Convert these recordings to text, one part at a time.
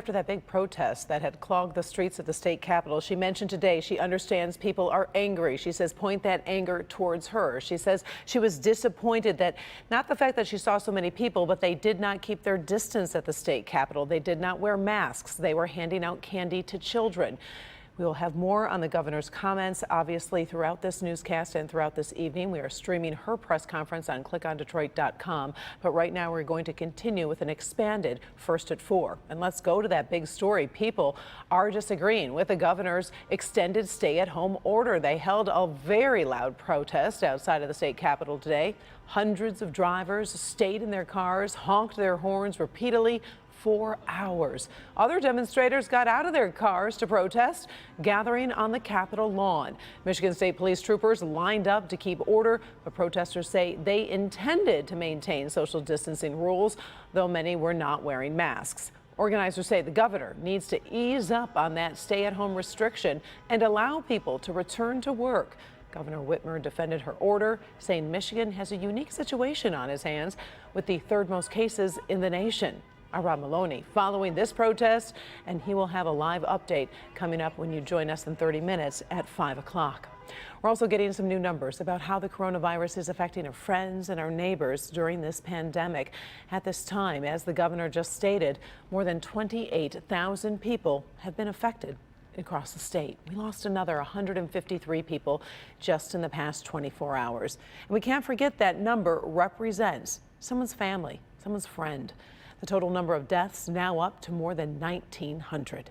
After that big protest that had clogged the streets of the state capitol, she mentioned today she understands people are angry. She says point that anger towards her. She says she was disappointed that not the fact that she saw so many people, but they did not keep their distance at the state capitol. They did not wear masks. They were handing out candy to children. We will have more on the governor's comments, obviously, throughout this newscast and throughout this evening. We are streaming her press conference on clickondetroit.com. But right now, we're going to continue with an expanded First at 4. And let's go to that big story. People are disagreeing with the governor's extended stay-at-home order. They held a very loud protest outside of the state capitol today. Hundreds of drivers stayed in their cars, honked their horns repeatedly. 4 hours. Other demonstrators got out of their cars to protest, gathering on the Capitol lawn. Michigan State Police troopers lined up to keep order, but protesters say they intended to maintain social distancing rules, though many were not wearing masks. Organizers say the governor needs to ease up on that stay-at-home restriction and allow people to return to work. Governor Whitmer defended her order, saying Michigan has a unique situation on his hands with the third most cases in the nation. I'm Rob Maloney following this protest, and he will have a live update coming up when you join us in 30 minutes at 5 o'clock. We're also getting some new numbers about how the coronavirus is affecting our friends and our neighbors during this pandemic. At this time, as the governor just stated, more than 28,000 people have been affected across the state. We lost another 153 people just in the past 24 hours. And we can't forget that number represents someone's family, someone's friend. The total number of deaths now up to more than 1,900.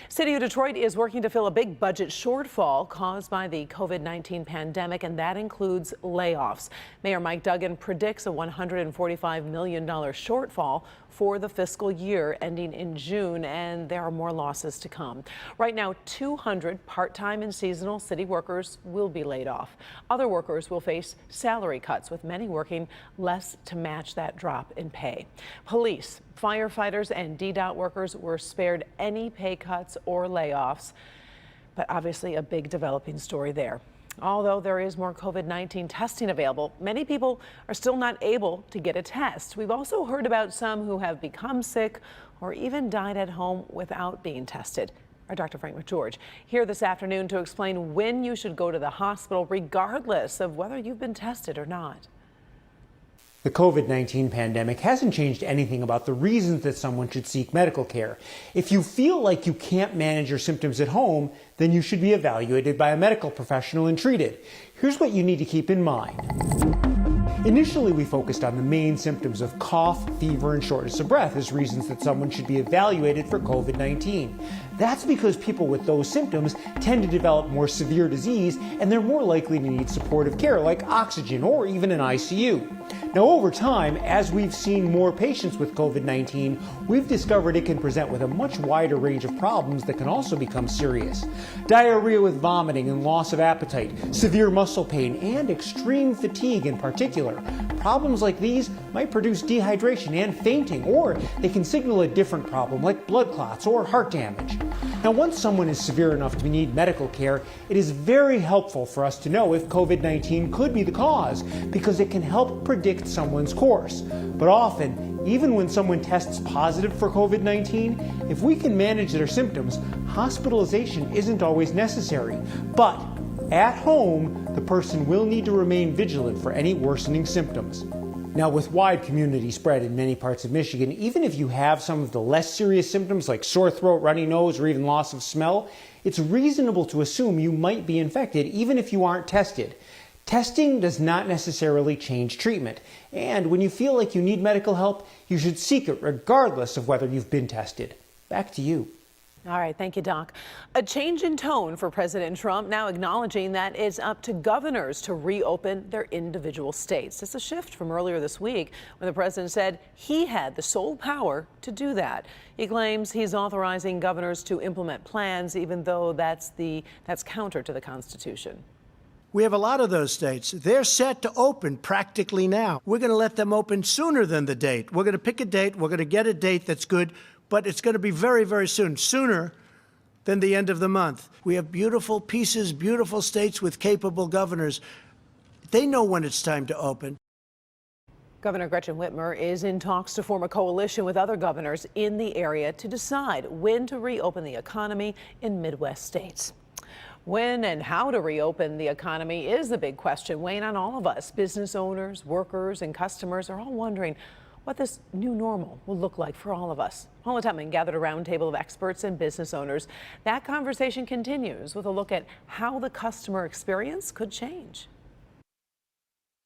City of Detroit is working to fill a big budget shortfall caused by the COVID-19 pandemic, and that includes layoffs. Mayor Mike Duggan predicts a $145 million shortfall for the fiscal year ending in June, and there are more losses to come. Right now, 200 part-time and seasonal city workers will be laid off. Other workers will face salary cuts, with many working less to match that drop in pay. Police, firefighters, and DDOT workers were spared any pay cuts or layoffs, but obviously a big developing story there. Although there is more COVID-19 testing available, many people are still not able to get a test. We've also heard about some who have become sick or even died at home without being tested. Our Dr. Frank McGeorge here this afternoon to explain when you should go to the hospital regardless of whether you've been tested or not. The COVID-19 pandemic hasn't changed anything about the reasons that someone should seek medical care. If you feel like you can't manage your symptoms at home, then you should be evaluated by a medical professional and treated. Here's what you need to keep in mind. Initially, we focused on the main symptoms of cough, fever, and shortness of breath as reasons that someone should be evaluated for COVID-19. That's because people with those symptoms tend to develop more severe disease, and they're more likely to need supportive care like oxygen or even an ICU. Now, over time, as we've seen more patients with COVID-19, we've discovered it can present with a much wider range of problems that can also become serious. Diarrhea with vomiting and loss of appetite, severe muscle pain, and extreme fatigue in particular. Problems like these might produce dehydration and fainting, or they can signal a different problem like blood clots or heart damage. Now, once someone is severe enough to need medical care, it is very helpful for us to know if COVID-19 could be the cause, because it can help predict someone's course. But often, even when someone tests positive for COVID-19, if we can manage their symptoms, hospitalization isn't always necessary. But at home, the person will need to remain vigilant for any worsening symptoms. Now, with wide community spread in many parts of Michigan, even if you have some of the less serious symptoms like sore throat, runny nose, or even loss of smell, it's reasonable to assume you might be infected even if you aren't tested. Testing does not necessarily change treatment, and when you feel like you need medical help, you should seek it regardless of whether you've been tested. Back to you. All right, thank you, Doc. A change in tone for President Trump, now acknowledging that it's up to governors to reopen their individual states. It's a shift from earlier this week when the president said he had the sole power to do that. He claims he's authorizing governors to implement plans, even though that's counter to the Constitution. We have a lot of those states. They're set to open practically now. We're going to let them open sooner than the date. We're going to pick a date. We're going to get a date that's good, but it's going to be very, very soon, sooner than the end of the month. We have beautiful pieces, beautiful states with capable governors. They know when it's time to open. Governor Gretchen Whitmer is in talks to form a coalition with other governors in the area to decide when to reopen the economy in Midwest states. When and how to reopen the economy is the big question weighing on all of us. Business owners, workers, and customers are all wondering what this new normal will look like for all of us. Paula Tutman gathered a roundtable of experts and business owners. That conversation continues with a look at how the customer experience could change.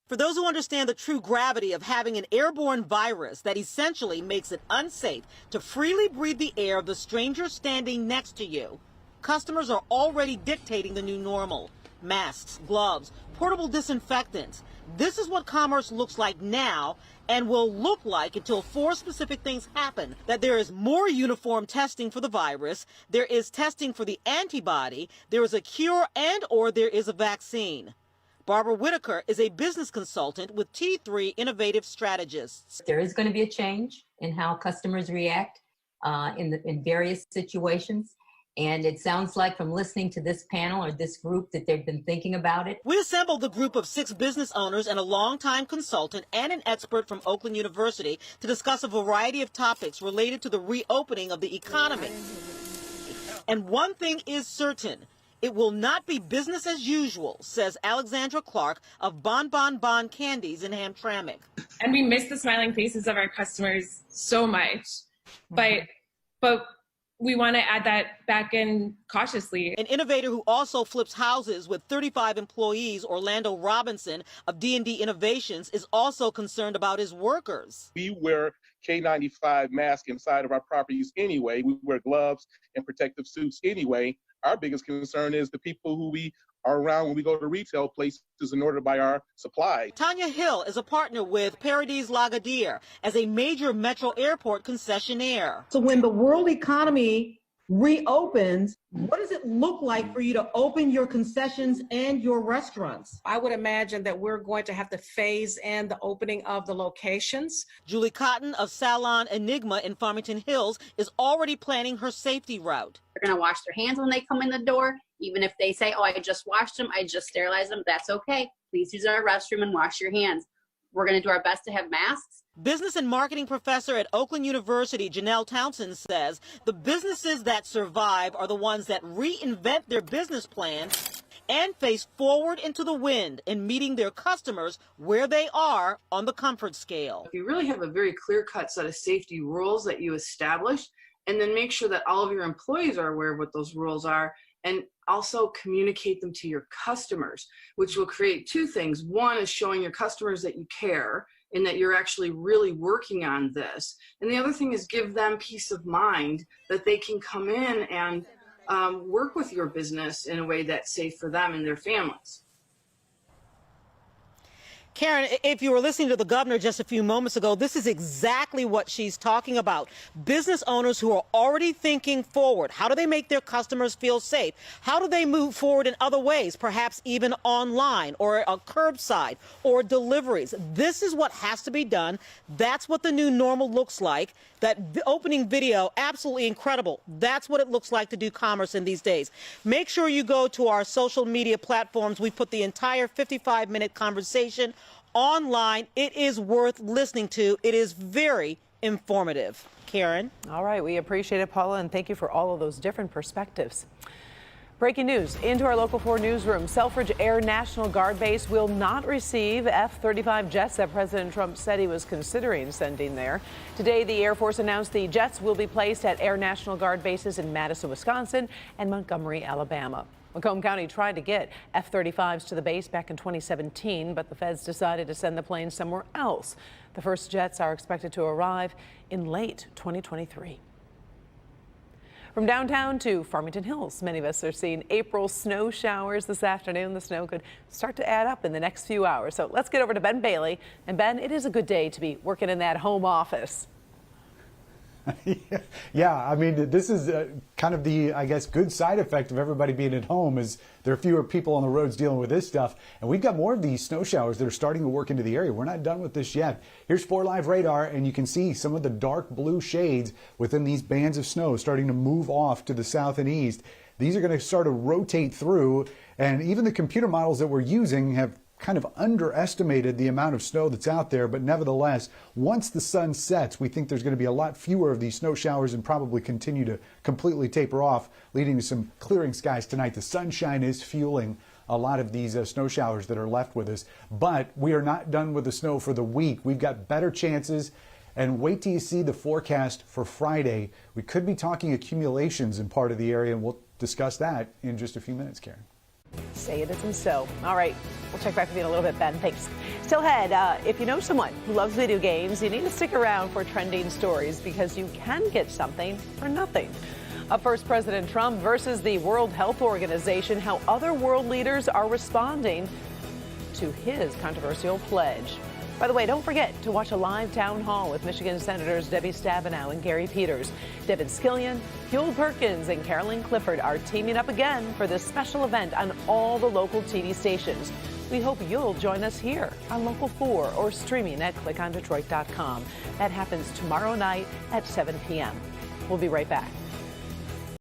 For those who understand the true gravity of having an airborne virus that essentially makes it unsafe to freely breathe the air of the stranger standing next to you, customers are already dictating the new normal. Masks, gloves, portable disinfectants. This is what commerce looks like now and will look like until 4 specific things happen. That there is more uniform testing for the virus, there is testing for the antibody, there is a cure and/or there is a vaccine. Barbara Whitaker is a business consultant with T3 Innovative Strategists. There is going to be a change in how customers react in various situations. And it sounds like from listening to this panel or this group that they've been thinking about it. We assembled the group of 6 business owners and a longtime consultant and an expert from Oakland University to discuss a variety of topics related to the reopening of the economy. And one thing is certain. It will not be business as usual, says Alexandra Clark of Bon Bon Bon Candies in Hamtramck. And we miss the smiling faces of our customers so much, but we want to add that back in cautiously. An innovator who also flips houses with 35 employees, Orlando Robinson of D&D Innovations, is also concerned about his workers. We wear K95 masks inside of our properties anyway. We wear gloves and protective suits anyway. Our biggest concern is the people who we are around when we go to retail places in order to buy our supply. Tanya Hill is a partner with Paradise Lagadière as a major metro airport concessionaire. So when the world economy reopens, what does it look like for you to open your concessions and your restaurants? I would imagine that we're going to have to phase in the opening of the locations. Julie Cotton of Salon Enigma in Farmington Hills is already planning her safety route. They're going to wash their hands when they come in the door. Even if they say, oh, I just washed them, I just sterilized them, that's okay. Please use our restroom and wash your hands. We're going to do our best to have masks. Business and marketing professor at Oakland University, Janelle Townsend, says the businesses that survive are the ones that reinvent their business plan and face forward into the wind in meeting their customers where they are on the comfort scale. If you really have a very clear-cut set of safety rules that you establish, and then make sure that all of your employees are aware of what those rules are, and also communicate them to your customers, which will create 2 things. One is showing your customers that you care and that you're actually really working on this. And the other thing is give them peace of mind that they can come in and work with your business in a way that's safe for them and their families. Karen, if you were listening to the governor just a few moments ago, this is exactly what she's talking about. Business owners who are already thinking forward. How do they make their customers feel safe? How do they move forward in other ways, perhaps even online or a curbside or deliveries? This is what has to be done. That's what the new normal looks like. That opening video, absolutely incredible. That's what it looks like to do commerce in these days. Make sure you go to our social media platforms. We put the entire 55-minute conversation online. It is worth listening to. It is very informative. Karen? All right, we appreciate it, Paula, and thank you for all of those different perspectives. Breaking news into our Local 4 newsroom. Selfridge Air National Guard Base will not receive F-35 jets that President Trump said he was considering sending there. Today, the Air Force announced the jets will be placed at Air National Guard bases in Madison, Wisconsin and Montgomery, Alabama. Macomb County tried to get F-35s to the base back in 2017, but the feds decided to send the planes somewhere else. The first jets are expected to arrive in late 2023. From downtown to Farmington Hills, many of us are seeing April snow showers this afternoon. The snow could start to add up in the next few hours. So let's get over to Ben Bailey. And Ben, it is a good day to be working in that home office. Yeah, I mean, this is kind of the, I guess, good side effect of everybody being at home is there are fewer people on the roads dealing with this stuff. And we've got more of these snow showers that are starting to work into the area. We're not done with this yet. Here's 4 Live radar, and you can see some of the dark blue shades within these bands of snow starting to move off to the south and east. These are going to start to rotate through, and even the computer models that we're using have kind of underestimated the amount of snow that's out there, but nevertheless, once the sun sets, we think there's going to be a lot fewer of these snow showers and probably continue to completely taper off, leading to some clearing skies tonight. The sunshine is fueling a lot of these snow showers that are left with us, but we are not done with the snow for the week. We've got better chances, and wait till you see the forecast for Friday. We could be talking accumulations in part of the area, and we'll discuss that in just a few minutes, Karen. Say it isn't so. All right, we'll check back with you in a little bit, Ben. Thanks. Still ahead, if you know someone who loves video games, you need to stick around for trending stories because you can get something for nothing. Up first, President Trump versus the World Health Organization, how other world leaders are responding to his controversial pledge. By the way, don't forget to watch a live town hall with Michigan Senators Debbie Stabenow and Gary Peters. Devin Scillian, Huel Perkins, and Carolyn Clifford are teaming up again for this special event on all the local TV stations. We hope you'll join us here on Local 4 or streaming at clickondetroit.com. That happens tomorrow night at 7 p.m. We'll be right back.